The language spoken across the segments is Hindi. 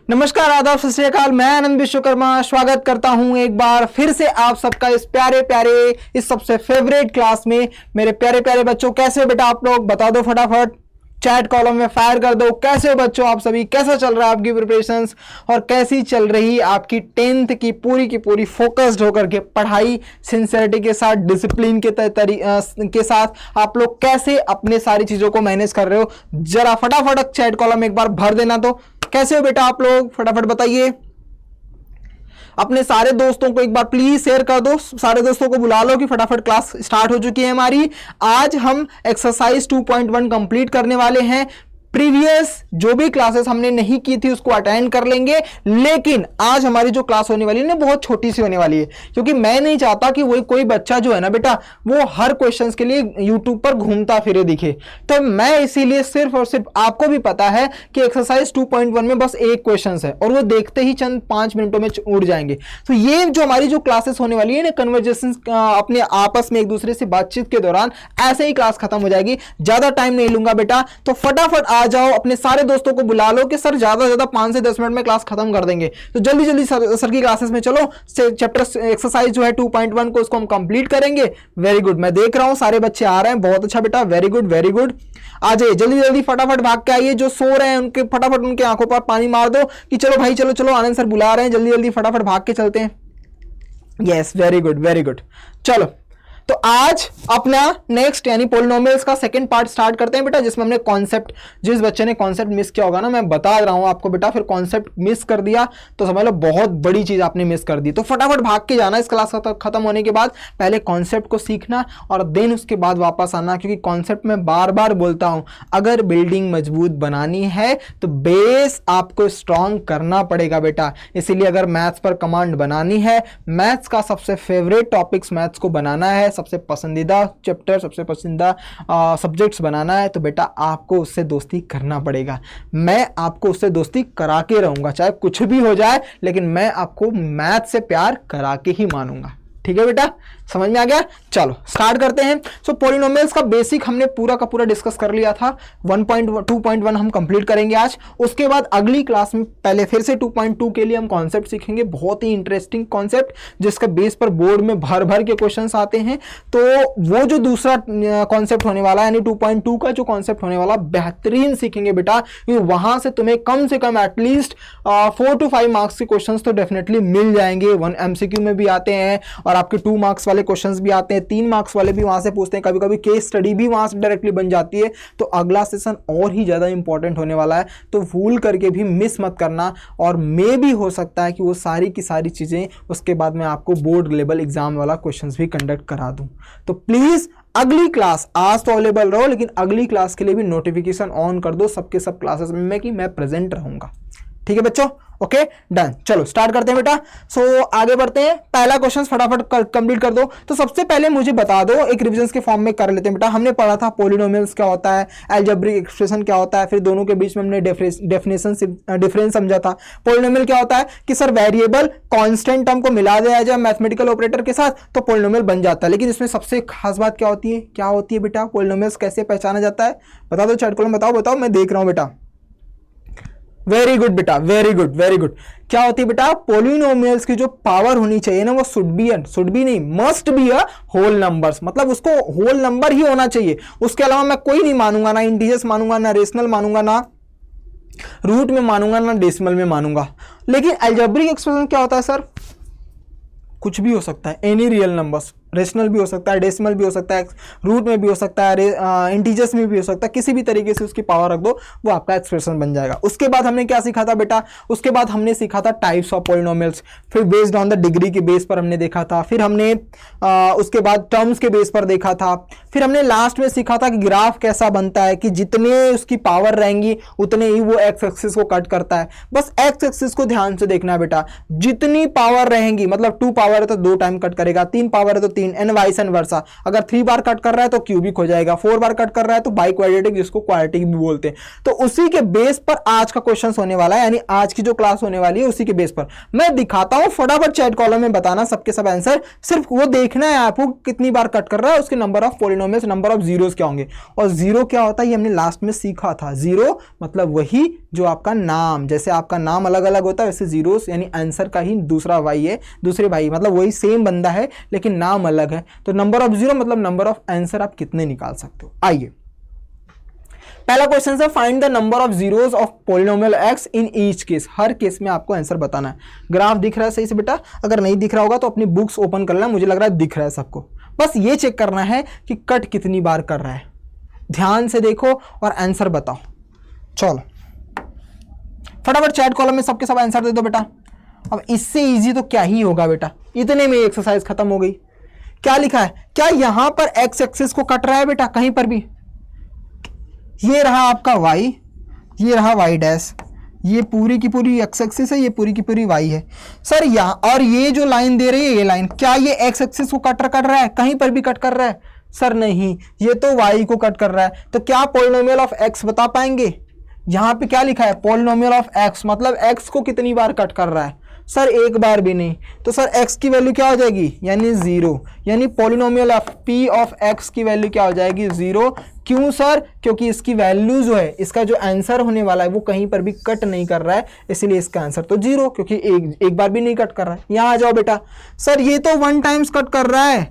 नमस्कार, आदाब, सत श्री अकाल। मैं आनंद विश्वकर्मा स्वागत करता हूं एक बार फिर से आप सबका इस प्यारे प्यारे इस सबसे फेवरेट क्लास में। मेरे प्यारे प्यारे बच्चों, कैसे हो बेटा आप लोग? बता दो फटाफट, चैट कॉलम में फायर कर दो। कैसे हो बच्चों आप सभी? कैसा चल रहा है आपकी प्रिपरेशंस और कैसी चल रही आपकी 10th की पूरी फोकस्ड होकर के पढ़ाई, सिंसियरिटी के साथ, डिसिप्लिन के साथ आप लोग कैसे अपने सारी चीजों को मैनेज कर रहे हो? जरा फटाफट चैट कॉलम एक बार भर देना। तो कैसे हो बेटा आप लोग? फटाफट बताइए। अपने सारे दोस्तों को एक बार प्लीज शेयर कर दो, सारे दोस्तों को बुला लो कि फटाफट क्लास स्टार्ट हो चुकी है हमारी। आज हम एक्सरसाइज 2.1 कंप्लीट करने वाले हैं। प्रीवियस जो भी क्लासेस हमने नहीं की थी उसको अटेंड कर लेंगे, लेकिन आज हमारी जो क्लास होने वाली है ना बहुत छोटी सी होने वाली है, क्योंकि मैं नहीं चाहता कि वही कोई बच्चा जो है ना बेटा वो हर क्वेश्चंस के लिए यूट्यूब पर घूमता फिरे दिखे। तो मैं इसीलिए सिर्फ और सिर्फ, आपको भी पता है कि एक्सरसाइज 2.1 में बस एक क्वेश्चन है और वो देखते ही चंद 5 मिनटों में उड़ जाएंगे। तो ये जो हमारी जो क्लासेस होने वाली है ना, कन्वर्जेशन अपने आपस में एक दूसरे से बातचीत के दौरान, ऐसे ही क्लास खत्म हो जाएगी। ज्यादा टाइम नहीं लूंगा बेटा, तो फटाफट आ जाओ, अपने सारे दोस्तों को बुला लो कि सर ज्यादा से ज्यादा 5 से 10 मिनट में क्लास खत्म कर देंगे। तो जल्दी जल्दी सर की क्लासेस में चलो। चैप्टर एक्सरसाइज जो है 2.1 को उसको हम कंप्लीट करेंगे। वेरी गुड, मैं देख रहा हूं सारे बच्चे आ रहे हैं, बहुत अच्छा बेटा, वेरी गुड वेरी गुड। आ जाइए जल्दी जल्दी, फटाफट भाग के आइए। जो सो रहे हैं उनके फटाफट उनके आंखों पर पानी मार दो कि चलो भाई चलो चलो, आनंद सर बुला रहे हैं, जल्दी जल्दी फटाफट भाग के चलते हैं। Yes, very good very good. चलो, तो आज अपना नेक्स्ट यानी पोलिनोमियल्स का सेकंड पार्ट स्टार्ट करते हैं बेटा, जिसमें हमने कॉन्सेप्ट, जिस बच्चे ने कॉन्सेप्ट मिस किया होगा ना, मैं बता रहा हूं आपको बेटा, फिर कॉन्सेप्ट मिस कर दिया तो समझ लो बहुत बड़ी चीज आपने मिस कर दी। तो फटाफट भाग के जाना इस क्लास खत्म होने के बाद, पहले कॉन्सेप्ट को सीखना और देन उसके बाद वापस आना, क्योंकि कॉन्सेप्ट में बार बार बोलता हूं, अगर बिल्डिंग मजबूत बनानी है तो बेस आपको स्ट्रांग करना पड़ेगा बेटा। इसीलिए अगर मैथ्स पर कमांड बनानी है, मैथ्स का सबसे फेवरेट टॉपिक्स मैथ्स को बनाना है, सबसे पसंदीदा चैप्टर, सबसे पसंदीदा सब्जेक्ट्स बनाना है, तो बेटा आपको उससे दोस्ती करना पड़ेगा। मैं आपको उससे दोस्ती करा के रहूंगा, चाहे कुछ भी हो जाए, लेकिन मैं आपको मैथ से प्यार करा के ही मानूंगा। ठीक है बेटा, समझ में आ गया? चलो स्टार्ट करते हैं। सो पॉलिनोमियल्स का बेसिक हमने पूरा का पूरा डिस्कस कर लिया था। 2.1 हम कंप्लीट करेंगे आज। उसके बाद अगली क्लास में पहले फिर से 2.2 के लिए हम कॉन्सेप्ट सीखेंगे, बहुत ही इंटरेस्टिंग कॉन्सेप्ट जिसका बेस पर बोर्ड में भर भर के क्वेश्चंस आते हैं। तो वो जो दूसरा कॉन्सेप्ट होने वाला है यानी 2.2 का जो कॉन्सेप्ट होने वाला, बेहतरीन सीखेंगे बेटा, क्योंकि वहां से तुम्हें कम से कम एटलीस्ट 4 to 5 मार्क्स के क्वेश्चन तो डेफिनेटली मिल जाएंगे। 1 MCQ में भी आते हैं और आपके 2 मार्क्स वाले क्वेश्चंस भी आते हैं, 3 मार्क्स वाले भी वहां से पूछते हैं, कभी कभी केस स्टडी भी वहां से डायरेक्टली बन जाती है। तो अगला सेशन और ही ज्यादा इंपॉर्टेंट होने वाला है, तो भूल करके भी मिस मत करना। और मे भी हो सकता है कि वो सारी की सारी चीजें उसके बाद में आपको बोर्ड लेवल एग्जाम वाला क्वेश्चंस भी कंडक्ट करा दूं। तो प्लीज अगली क्लास, आज तो अवेलेबल रहो, लेकिन अगली क्लास के लिए भी नोटिफिकेशन ऑन कर दो सबके सब क्लासेस में कि मैं प्रेजेंट रहूंगा। ठीक है बच्चों, ओके डन। चलो स्टार्ट करते हैं बेटा। सो आगे बढ़ते हैं। पहला क्वेश्चन फटाफट कंप्लीट कर दो। तो सबसे पहले मुझे बता दो, एक रिविजन के फॉर्म में कर लेते हैं बेटा। हमने पढ़ा था पॉलिनोमियल्स क्या होता है, अलजेब्रिक एक्सप्रेशन क्या होता है, फिर दोनों के बीच में हमने डिफरेंस समझा था। पॉलिनोमियल क्या होता है कि सर वेरिएबल कांस्टेंट टर्म को मिला दिया जाए मैथमेटिकल ऑपरेटर के साथ तो पॉलिनोमियल बन जाता है। लेकिन इसमें सबसे खास बात क्या होती है बेटा? पॉलिनोमियल्स कैसे पहचाना जाता है? बता दो चैट कॉलम, बताओ, मैं देख रहा हूं बेटा। वेरी गुड बेटा, वेरी गुड वेरी गुड। क्या होती है बेटा? पॉलिनोमियल्स की जो पावर होनी चाहिए ना, वो शुड बी नहीं, must be a whole numbers, मतलब उसको होल नंबर ही होना चाहिए। उसके अलावा मैं कोई नहीं मानूंगा, ना इंटीजर्स मानूंगा, ना रेशनल मानूंगा, ना रूट में मानूंगा, ना डेसिमल में मानूंगा। लेकिन अलजेब्रिक एक्सप्रेशन क्या होता है सर? कुछ भी हो सकता है, एनी रियल नंबर्स, रेशनल भी हो सकता है, डेसिमल भी हो सकता है, रूट में भी हो सकता है, इंटीजर्स में भी हो सकता है, किसी भी तरीके से उसकी पावर रख दो, वो आपका एक्सप्रेशन बन जाएगा। उसके बाद हमने क्या सीखा था बेटा? उसके बाद हमने सीखा था टाइप्स ऑफ पॉलिनोमियल्स, फिर बेस्ड ऑन द डिग्री के बेस पर हमने देखा था, फिर हमने उसके बाद टर्म्स के बेस पर देखा था, फिर हमने लास्ट में सीखा था कि ग्राफ कैसा बनता है, कि जितने उसकी पावर रहेंगी उतने ही वो एक्स एक्सिस को कट करता है। बस एक्स एक्सिस को ध्यान से देखना है बेटा, जितनी पावर रहेंगी, मतलब 2 पावर है तो 2 टाइम कट करेगा, 3 पावर है तो 3 एंड वाइस एंड वर्सा। अगर 3 बार कट कर रहा है तो क्यूबिक हो जाएगा, 4 बार कट कर रहा है तो बाई क्वाड्रेटिक, जिसको क्वाड्रेटिक भी बोलते हैं। तो उसी के बेस पर आज का क्वेश्चन होने वाला है, यानी आज की जो क्लास होने वाली है उसी के बेस पर मैं दिखाता हूं। फटाफट चैट कॉलम में बताना सबके सब आंसर, सिर्फ वो देखना है आपको कितनी बार कट कर रहा है, उसके number of polynomials, number of zeros क्या होंगे। और जीरो क्या होता है ये हमने लास्ट में सीखा था। जीरो मतलब वही जो आपका नाम, जैसे आपका नाम अलग अलग होता है वैसे जीरोस यानी आंसर का ही दूसरा भाई है, दूसरे भाई मतलब वही सेम बंदा है लेकिन नाम अलग है। तो नंबर ऑफ जीरो मतलब नंबर ऑफ आंसर आप कितने निकाल सकते हो। आइए पहला क्वेश्चन है, find the number of zeros of polynomial x in each case. Her case में आपको आंसर बताना है। ग्राफ दिख रहा है सही से बेटा? अगर नहीं दिख रहा होगा तो अपनी बुक्स ओपन कर लेना, मुझे लग रहा है दिख रहा है सबको। बस ये चेक करना है कि कट कितनी बार कर रहा है। ध्यान से देखो और आंसर बताओ। चलो फटाफट चैट कॉलम में सबके सब आंसर दे दो बेटा। अब इससे इजी तो क्या ही होगा बेटा, इतने में एक्सरसाइज खत्म हो गई। क्या लिखा है? क्या यहां पर एक्स एक्सिस को कट रहा है बेटा कहीं पर भी? ये रहा आपका y, ये रहा y डैश, ये पूरी की पूरी एक्स एक्सिस है, ये पूरी की पूरी y है सर यहाँ। और ये जो लाइन दे रही है ये लाइन, क्या ये एक्स एक्सिस को कट कर रहा है? कहीं पर भी कट कर रहा है? सर नहीं, ये तो y को कट कर रहा है। तो क्या पॉलिनोमियल ऑफ x बता पाएंगे? यहाँ पे क्या लिखा है? पॉलिनोमियल ऑफ x मतलब x को कितनी बार कट कर रहा है? सर एक बार भी नहीं। तो सर x की वैल्यू क्या हो जाएगी? यानी 0, यानी polynomial of p of x की वैल्यू क्या हो जाएगी? 0। क्यों सर? क्योंकि इसकी वैल्यू जो है, इसका जो आंसर होने वाला है वो कहीं पर भी कट नहीं कर रहा है, इसलिए इसका आंसर तो 0, क्योंकि एक बार भी नहीं कट कर रहा है। यहाँ आ जाओ बेटा। सर ये तो 1 टाइम्स कट कर रहा है,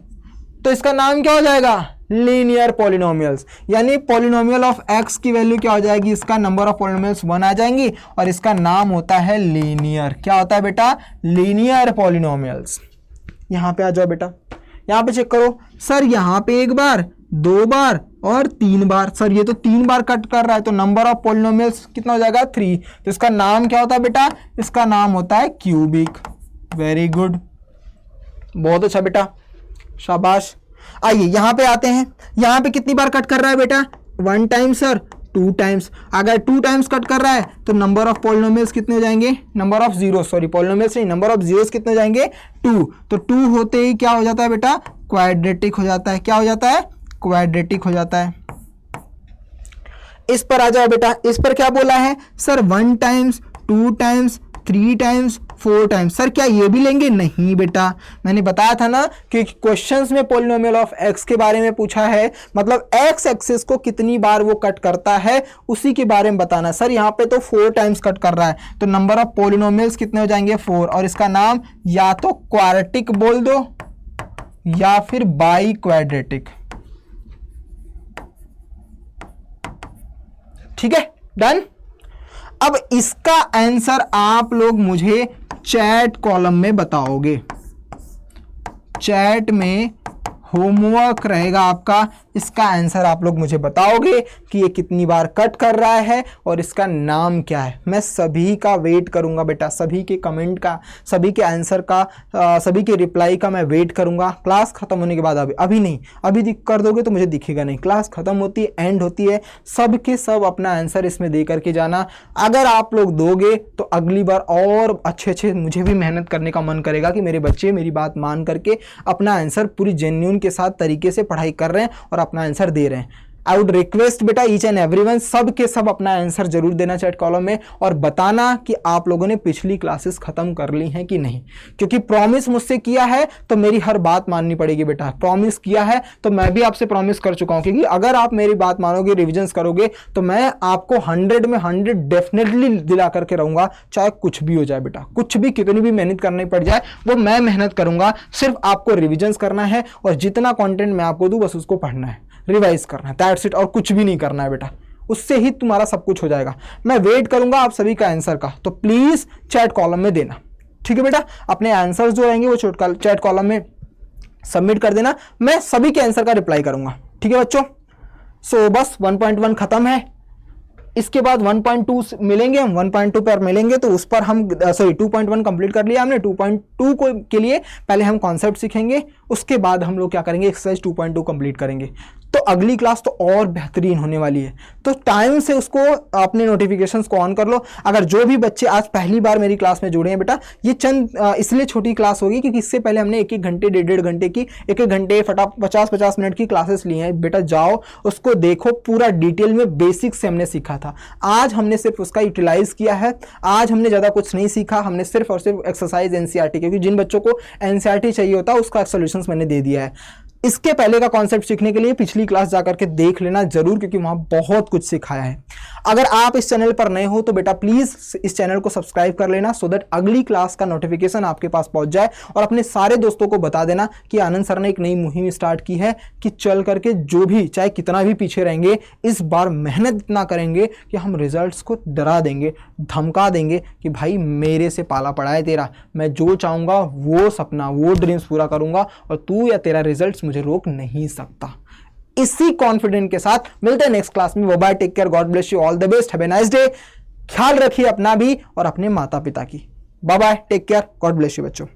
तो इसका नाम क्या हो जाएगा? लीनियर पॉलिनोमियल्स, यानी पॉलिनोमियल ऑफ x की वैल्यू क्या हो जाएगी? इसका नंबर ऑफ पॉलिनोमियल्स 1 आ जाएंगी और इसका नाम होता है लीनियर। क्या होता है बेटा? Linear polynomials. यहाँ पे आ जाओ बेटा, यहाँ पे चेक करो। सर यहाँ पे 1 बार, 2 बार और 3 बार। सर ये तो 3 बार कट कर रहा है, तो नंबर ऑफ पॉलिनोमियल्स कितना हो जाएगा? 3। तो इसका नाम क्या होता है बेटा? इसका नाम होता है क्यूबिक। वेरी गुड, बहुत अच्छा बेटा, शाबाश। आइए यहाँ पे आते हैं। यहाँ पे कितनी बार कट कर रहा है बेटा? 1 टाइम सर, 2 टाइम्स। अगर 2 टाइम्स कट कर रहा है तो नंबर ऑफ पॉलिनोमियल्स कितने हो जाएंगे? Number of zero, sorry polynomials नहीं, नंबर ऑफ जीरोस कितने हो जाएंगे? 2। तो 2 होते ही क्या हो जाता है बेटा? क्वाड्रेटिक हो जाता है। क्या हो जाता है? क्वाड्रेटिक हो जाता है। इस पर आ जाओ बेटा। इस पर क्या बोला है? Sir 1 times, 2 times, 3 times, 4 times. Sir क्या ये भी लेंगे? नहीं बेटा, मैंने बताया था ना कि क्वेश्चंस में पॉलिनोमियल ऑफ x के बारे में पूछा है, मतलब x एक्सिस को कितनी बार वो कट करता है उसी के बारे में बताना। सर यहाँ पे तो 4 टाइम्स कट कर रहा है, तो नंबर ऑफ पॉलिनोमियल्स कितने हो जाएंगे? 4। और इसका नाम या तो क्वाड्रेटिक बोल दो या फिर बाई क्वाड्रेटिक। ठीक है, डन। अब इसका आंसर आप लोग मुझे चैट कॉलम में बताओगे। चैट में होमवर्क रहेगा आपका, इसका आंसर आप लोग मुझे बताओगे कि ये कितनी बार कट कर रहा है और इसका नाम क्या है। मैं सभी का वेट करूंगा बेटा, सभी के कमेंट का, सभी के आंसर का, सभी के रिप्लाई का मैं वेट करूंगा। क्लास खत्म होने के बाद, अभी नहीं, अभी कर दोगे तो मुझे दिखेगा नहीं। क्लास खत्म होती है, एंड होती है, सब के सब अपना आंसर इसमें दे करके जाना। अगर आप लोग दोगे तो अगली बार और अच्छे मुझे भी मेहनत करने का मन करेगा कि मेरे बच्चे मेरी बात मान करके अपना आंसर पूरी जेन्युइन के साथ तरीके से पढ़ाई कर रहे हैं और अपना आंसर दे रहे हैं। आई वुड रिक्वेस्ट बेटा ईच एंड एवरीवन, सब के सब अपना आंसर जरूर देना चैट कॉलम में और बताना कि आप लोगों ने पिछली क्लासेस खत्म कर ली हैं कि नहीं, क्योंकि प्रॉमिस मुझसे किया है तो मेरी हर बात माननी पड़ेगी बेटा। प्रॉमिस किया है तो मैं भी आपसे प्रॉमिस कर चुका हूं, क्योंकि अगर आप मेरी बात मानोगे, रिविजन्स करोगे तो मैं आपको 100 में 100 डेफिनेटली दिला करके रहूंगा, चाहे कुछ भी हो जाए बेटा, कुछ भी, कितनी भी मेहनत करनी पड़ जाए वो मैं मेहनत करूंगा। सिर्फ आपको रिविजन्स करना है और जितना कंटेंट मैं आपको दूं बस उसको पढ़ना है, रिवाइज करना है, दैट्स इट, और कुछ भी नहीं करना है बेटा। उससे ही तुम्हारा सब कुछ हो जाएगा। मैं वेट करूंगा आप सभी का आंसर का, तो प्लीज चैट कॉलम में देना। ठीक है बेटा, अपने आंसर्स जो रहेंगे वो चैट कॉलम में सबमिट कर देना, मैं सभी के आंसर का रिप्लाई करूंगा। ठीक है बच्चों, सो बस 1.1 खत्म है। इसके बाद 1.2 मिलेंगे, हम 1.2 पर मिलेंगे तो उस पर हम 2.1 कंप्लीट कर लिया हमने। 2.2 के लिए पहले हम कॉन्सेप्ट सीखेंगे, उसके बाद हम लोग क्या करेंगे, एक्सरसाइज 2.2 कंप्लीट करेंगे। तो अगली क्लास तो और बेहतरीन होने वाली है। तो टाइम से उसको अपने नोटिफिकेशंस को ऑन कर लो। अगर जो भी बच्चे आज पहली बार मेरी क्लास में जुड़े हैं बेटा, ये चंद इसलिए छोटी क्लास होगी क्योंकि इससे पहले हमने 1-1 घंटे 1.5 घंटे की 1-1 घंटे 50-50 मिनट की क्लासेस ली हैं। बेटा जाओ उसको देखो, पूरा डिटेल में बेसिक से हमने सीखा था। आज हमने सिर्फ उसका यूटिलाइज किया है। आज हमने ज़्यादा कुछ नहीं सीखा, हमने सिर्फ और सिर्फ एक्सरसाइज एनसीईआरटी, क्योंकि जिन बच्चों को एनसीईआरटी चाहिए होता है उसका सॉल्यूशंस मैंने दे दिया है। इसके पहले का कॉन्सेप्ट सीखने के लिए पिछली क्लास जाकर के देख लेना जरूर, क्योंकि वहां बहुत कुछ सिखाया है। अगर आप इस चैनल पर नए हो तो बेटा प्लीज इस चैनल को सब्सक्राइब कर लेना, सो दैट अगली क्लास का नोटिफिकेशन आपके पास पहुंच जाए। और अपने सारे दोस्तों को बता देना कि आनंद सर ने एक नई मुहिम स्टार्ट की है कि चल करके जो भी, चाहे कितना भी पीछे रहेंगे, इस बार मेहनत इतना करेंगे कि हम रिजल्ट्स को डरा देंगे, धमका देंगे कि भाई मेरे से पाला पड़ा है तेरा, मैं जो चाहूंगा वो सपना, वो ड्रीम्स पूरा करूंगा और तू या तेरा रिजल्ट्स मुझे रोक नहीं सकता। इसी कॉन्फिडेंट के साथ मिलते हैं नेक्स्ट क्लास में। Bye, take care, God bless you, all the best, have a nice day. ख्याल रखिए अपना भी और अपने माता पिता की। Bye bye, take care, God bless you बच्चों।